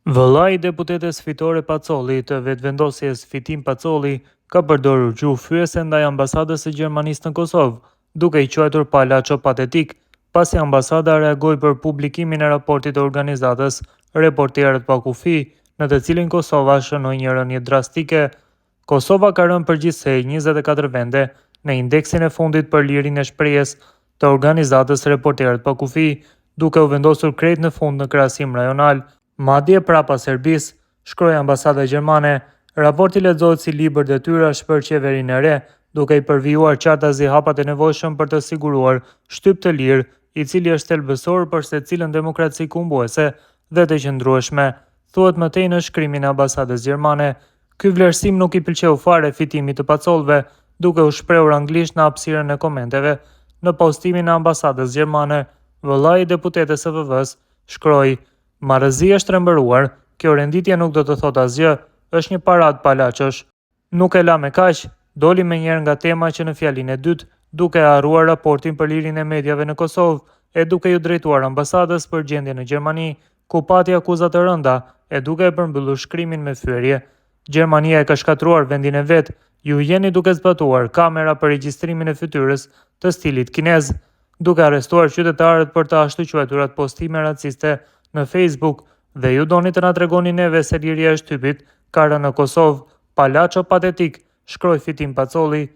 Vëllai i deputetes Fitore Pacolli të vetëvendosjes Fitim Pacolli ka përdorur gjuhë fyese ndaj ambasadës së Gjermanisë në Kosovë, duke i quajtur palaço patetik, pasi ambasada reagoi për publikimin e raportit të organizatës Reporterët pa kufi, në të cilin Kosova shënoi një rënje drastike. Kosova ka rënë përgjithsej 24 vende në indeksin e fundit për lirinë e shprehjes të organizatës Reporterët pa kufi, duke u vendosur krejt në fund në krahasim rajonal. Madje prapa Serbisë, shkroi ambasada gjermane, raporti lexohet si libër detyrash për qeverinë e re, duke i përvijuar qartazi hapat e nevojshëm për të siguruar shtyp të lirë, i cili është thelbësor për secilën demokraci kumbuese dhe të qëndrueshme, thuhet mëtej në shkrimin e ambasadës gjermane. Ky vlerësim nuk i pëlqeu fare Fitimit të Pacollëve, duke u shprehur anglisht në hapësirën e komenteve. Në postimin e ambasadës gjermane, vëllai i deputetes së VV-s shkroi: "Marrëzia është rembëruar, kjo renditje nuk do të thotë asgjë, është një paradë palaçosh." Nuk e la me kaq, doli menjëherë nga tema që në fjalinë e dytë, duke e harruar raportin për lirinë e mediave në Kosovë e duke ju drejtuar ambasadës për gjendjen në Gjermani, ku pati akuza të rënda e duke e përmbyllur shkrimin me fyerje. Gjermania e ka shkatruar vendin e vet, ju jeni duke zbatuar kamera për regjistrimin e fytyrës të stilit kinez, duke arrestuar qytetarët për të ashtu quajturat postime raciste në Facebook, dhe ju doni të na tregoni neve se liria e shtypit ka rënë në Kosovë, palaço patetik, shkroi Fitim Pacolli.